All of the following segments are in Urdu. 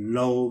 9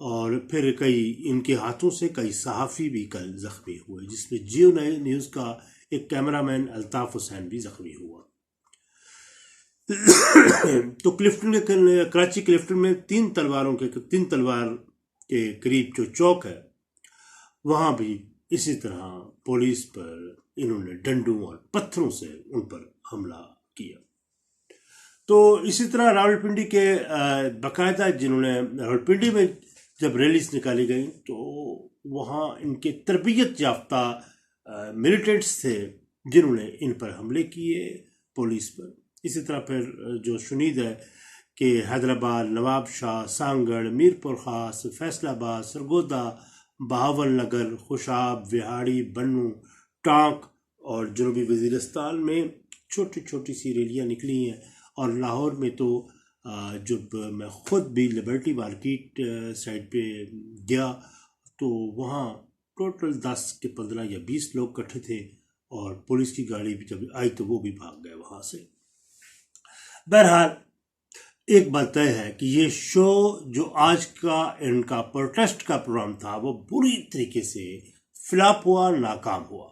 اور پھر ان کے ہاتھوں سے کئی صحافی بھی کل زخمی ہوئے، جس میں جیو نیوز کا ایک کیمرامین الطاف حسین بھی زخمی ہوا۔ تو کراچی کلفٹن میں تین تلوار کے قریب جو چوک ہے وہاں بھی اسی طرح پولیس پر انہوں نے ڈنڈوں اور پتھروں سے ان پر حملہ کیا۔ تو اسی طرح راولپنڈی کے باقاعدہ جنہوں نے راولپنڈی میں جب ریلیز نکالی گئیں تو وہاں ان کے تربیت یافتہ ملیٹنٹس تھے جنہوں نے ان پر حملے کیے پولیس پر۔ اسی طرح پھر جو شنید ہے کہ حیدرآباد، نواب شاہ، سانگڑ، میرپور خاص، فیصل آباد، سرگودا، بہاول نگر، خوشاب، وہاڑی، بنو، ٹانک اور جنوبی وزیرستان میں چھوٹی چھوٹی سی ریلیاں نکلی ہیں۔ اور لاہور میں تو جب میں خود بھی لبرٹی مارکیٹ سائڈ پہ گیا تو وہاں ٹوٹل 10 کے 15 یا 20 لوگ اکٹھے تھے، اور پولیس کی گاڑی بھی جب آئی تو وہ بھی بھاگ گئے وہاں سے۔ بہرحال ایک بات طے ہے کہ یہ شو جو آج کا ان کا پروٹیسٹ کا پروگرام تھا وہ بری طریقے سے فلاپ ہوا، ناکام ہوا،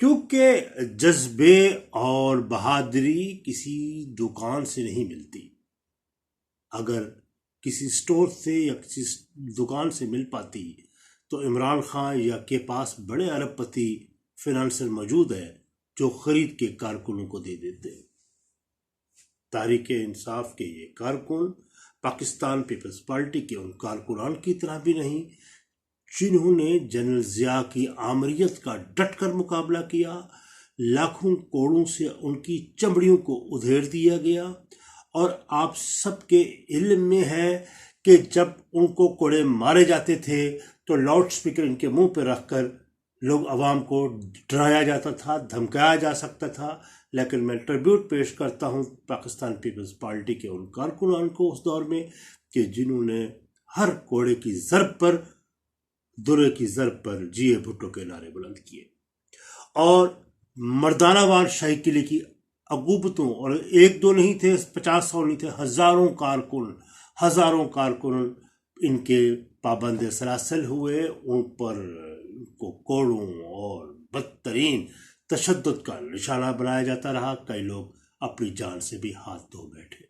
کیونکہ جذبے اور بہادری کسی دکان سے نہیں ملتی۔ اگر کسی سٹور سے یا کسی دکان سے مل پاتی تو عمران خان یا کے پاس بڑے ارب پتی فنانسر موجود ہے جو خرید کے کارکنوں کو دے دیتے۔ تحریک انصاف کے یہ کارکن پاکستان پیپلز پارٹی کے ان کارکنان کی طرح بھی نہیں جنہوں نے جنرل ضیاء کی آمریت کا ڈٹ کر مقابلہ کیا، لاکھوں کوڑوں سے ان کی چمڑیوں کو ادھیڑ دیا گیا۔ اور آپ سب کے علم میں ہے کہ جب ان کو کوڑے مارے جاتے تھے تو لاؤڈ سپیکر ان کے منہ پہ رکھ کر لوگ عوام کو ڈرایا جاتا تھا، دھمکایا جا سکتا تھا۔ لیکن میں ٹریبیوٹ پیش کرتا ہوں پاکستان پیپلز پارٹی کے ان کارکنان کو اس دور میں کہ جنہوں نے ہر کوڑے کی ضرب پر، درے کی ضرب پر جیے بھٹو کے نعرے بلند کیے، اور مردانہ وار شاہی قلعے کی عقوبتوں، اور ایک دو نہیں تھے، 50 نہیں تھے، ہزاروں کارکن ان کے پابند سلاسل ہوئے، ان پر کو کوڑوں اور بدترین تشدد کا نشانہ بنایا جاتا رہا۔ کئی لوگ اپنی جان سے بھی ہاتھ دھو بیٹھے،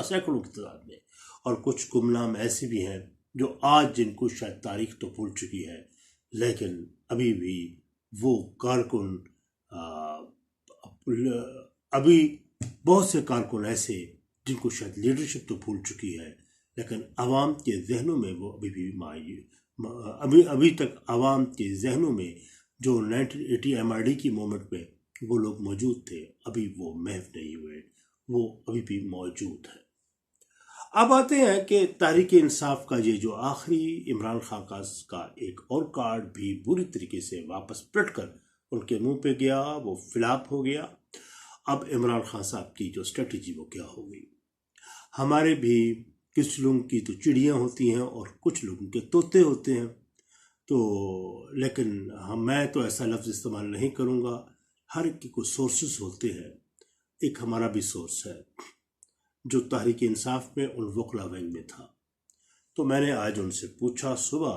سینکڑوں کی تعداد میں۔ اور کچھ گمنام ایسے بھی ہیں جو آج جن کو شاید تاریخ تو بھول چکی ہے، لیکن ابھی بھی وہ کارکن ابھی بہت سے کارکن ایسے جن کو شاید لیڈرشپ تو بھول چکی ہے، لیکن عوام کے ذہنوں میں وہ ابھی تک عوام کے ذہنوں میں جو 1980 MRD کی مومنٹ میں وہ لوگ موجود تھے، ابھی وہ محو نہیں ہوئے، وہ ابھی بھی موجود ہے۔ اب آتے ہیں کہ تحریک انصاف کا یہ جو آخری عمران خان کا ایک اور کارڈ بھی بری طریقے سے واپس پلٹ کر ان کے منہ پہ گیا، وہ فلاپ ہو گیا۔ اب عمران خان صاحب کی جو اسٹریٹجی وہ کیا ہو گئی؟ ہمارے بھی کچھ لوگوں کی تو چڑیاں ہوتی ہیں اور کچھ لوگوں کے طوطے ہوتے ہیں، تو لیکن میں تو ایسا لفظ استعمال نہیں کروں گا۔ ہر ایک کے کوئی سورسز ہوتے ہیں، ایک ہمارا بھی سورس ہے جو تحریک انصاف میں ان وکلا ونگ میں تھا۔ تو میں نے آج ان سے پوچھا صبح،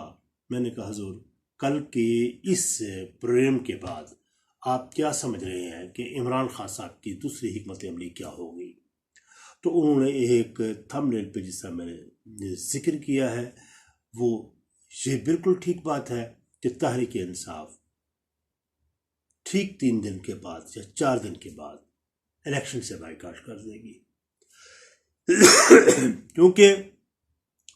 میں نے کہا حضور کل کے اس پروگرام کے بعد آپ کیا سمجھ رہے ہیں کہ عمران خان صاحب کی دوسری حکمت عملی کیا ہوگی؟ تو انہوں نے ایک تھم نیل پہ جس طرح میں نے ذکر کیا ہے، وہ یہ بالکل ٹھیک بات ہے کہ تحریک انصاف ٹھیک 3 دن کے بعد یا 4 دن کے بعد الیکشن سے بائیکاٹ کر دے گی، کیونکہ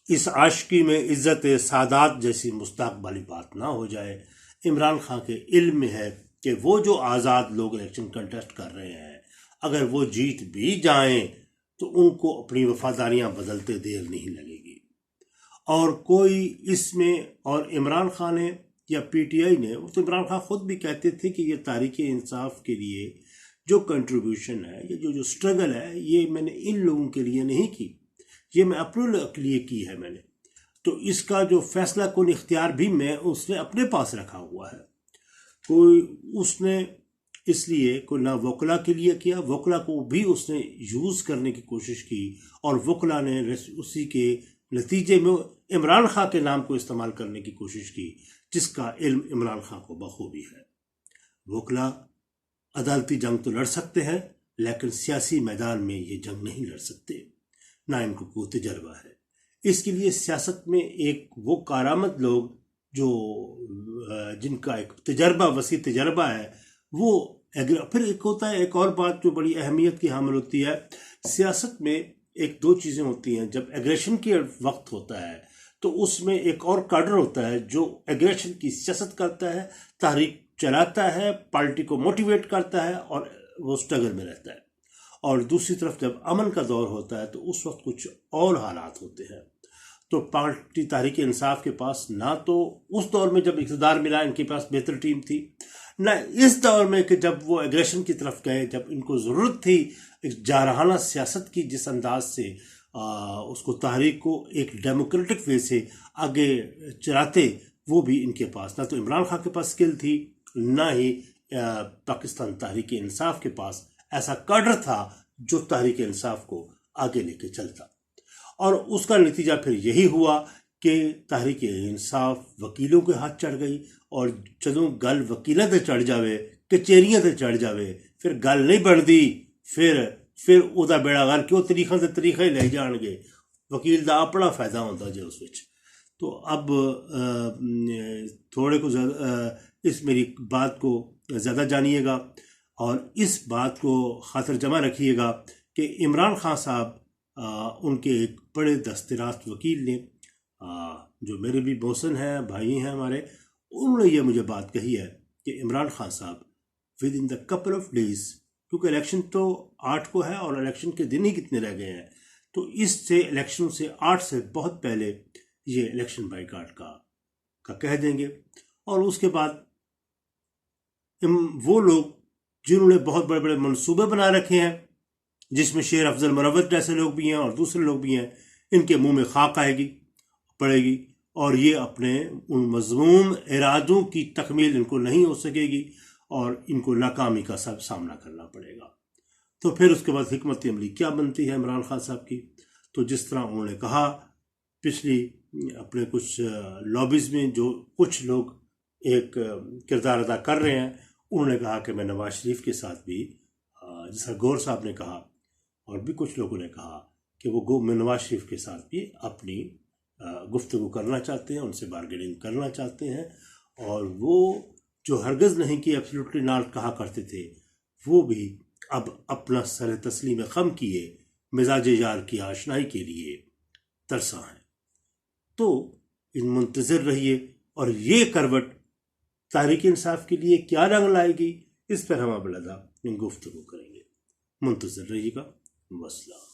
اس عاشقی میں عزت سادات جیسی مستحق والی بات نہ ہو جائے۔ عمران خان کے علم میں ہے کہ وہ جو آزاد لوگ الیکشن کنٹیسٹ کر رہے ہیں، اگر وہ جیت بھی جائیں تو ان کو اپنی وفاداریاں بدلتے دیر نہیں لگے گی۔ اور کوئی اس میں، اور عمران خان نے یا پی ٹی آئی نے، تو عمران خان خود بھی کہتے تھے کہ یہ تحریک انصاف کے لیے جو کنٹریبیوشن ہے، یہ جو سٹرگل ہے، یہ میں نے ان لوگوں کے لیے نہیں کی، یہ میں اپنے لیے کی ہے میں نے۔ تو اس کا جو فیصلہ کن اختیار بھی میں اس نے اپنے پاس رکھا ہوا ہے۔ کوئی اس نے اس لیے کوئی نہ وکلا کے لیے کیا، وکلا کو بھی اس نے یوز کرنے کی کوشش کی، اور وکلا نے اسی کے نتیجے میں عمران خان کے نام کو استعمال کرنے کی کوشش کی، جس کا علم عمران خان کو بخوبی ہے۔ وکلا عدالتی جنگ تو لڑ سکتے ہیں، لیکن سیاسی میدان میں یہ جنگ نہیں لڑ سکتے، نہ ان کو کوئی تجربہ ہے۔ اس کے لیے سیاست میں ایک وہ کارآمد لوگ جن کا ایک تجربہ، وسیع تجربہ ہے، وہ پھر ایک ہوتا ہے، ایک اور بات جو بڑی اہمیت کی حامل ہوتی ہے سیاست میں، ایک دو چیزیں ہوتی ہیں۔ جب ایگریشن کے وقت ہوتا ہے تو اس میں ایک اور کاڈر ہوتا ہے جو ایگریشن کی سیاست کرتا ہے، تحریک چلاتا ہے، پارٹی کو موٹیویٹ کرتا ہے اور وہ سٹرگل میں رہتا ہے۔ اور دوسری طرف جب امن کا دور ہوتا ہے تو اس وقت کچھ اور حالات ہوتے ہیں۔ تو پارٹی تحریک انصاف کے پاس نہ تو اس دور میں جب اقتدار ملا ان کے پاس بہتر ٹیم تھی، نہ اس دور میں کہ جب وہ ایگریشن کی طرف گئے، جب ان کو ضرورت تھی ایک جارحانہ سیاست کی، جس انداز سے اس کو تحریک کو ایک ڈیموکریٹک وے سے آگے چلاتے، وہ بھی ان کے پاس نہ تو عمران خان کے پاس سکل تھی، نہ ہی پاکستان تحریک انصاف کے پاس ایسا کاڈر تھا جو تحریک انصاف کو آگے لے کے چلتا۔ اور اس کا نتیجہ پھر یہی ہوا کہ تحریک انصاف وکیلوں کے ہاتھ چڑھ گئی، اور جدوں گل وکیلوں تے چڑھ جاوے، کچہریاں تے چڑھ جاوے، پھر گل نہیں بڑھتی، پھر او دا بیڑا غرق کیوں طریقہ تے طریقے لے جان گے، وکیل دا اپنا فائدہ ہوتا جے اس وچ۔ تو اب تھوڑے کو اس میری بات کو زیادہ جانیے گا اور اس بات کو خاطر جمع رکھیے گا کہ عمران خان صاحب ان کے ایک بڑے دستراست وکیل نے، جو میرے بھی محسن ہیں، بھائی ہیں ہمارے، انہوں نے یہ مجھے بات کہی ہے کہ عمران خان صاحب with in the couple of days, کیونکہ الیکشن تو 8 کو ہے اور الیکشن کے دن ہی کتنے رہ گئے ہیں، تو اس سے الیکشن سے 8 سے بہت پہلے یہ الیکشن بائیکاٹ کا کہہ دیں گے۔ اور اس کے بعد وہ لوگ جنہوں نے بہت بڑے بڑے منصوبے بنا رکھے ہیں، جس میں شیر افضل مروت جیسے لوگ بھی ہیں اور دوسرے لوگ بھی ہیں، ان کے منہ میں خاک پڑے گی، اور یہ اپنے ان مذموم ارادوں کی تکمیل ان کو نہیں ہو سکے گی، اور ان کو ناکامی کا سامنا کرنا پڑے گا۔ تو پھر اس کے بعد حکمت عملی کیا بنتی ہے عمران خان صاحب کی؟ تو جس طرح انہوں نے کہا پچھلی اپنے کچھ لابیز میں جو کچھ لوگ ایک کردار ادا کر رہے ہیں، انہوں نے کہا کہ میں نواز شریف کے ساتھ بھی، جیسا گور صاحب نے کہا اور بھی کچھ لوگوں نے کہا کہ وہ نواز شریف کے ساتھ بھی اپنی گفتگو کرنا چاہتے ہیں، ان سے بارگیننگ کرنا چاہتے ہیں، اور وہ جو ہرگز نہیں کہ ایبسلیوٹلی ناٹ کہا کرتے تھے، وہ بھی اب اپنا سر تسلیم خم کیے مزاج یار کی آشنائی کے لیے ترساں ہیں۔ تو منتظر رہیے، اور یہ کروٹ تحریک انصاف کے لیے کیا رنگ لائے گی، اس پر ہم اب لگا گفتگو کریں گے۔ منتظر رہیے گا۔ وسلام۔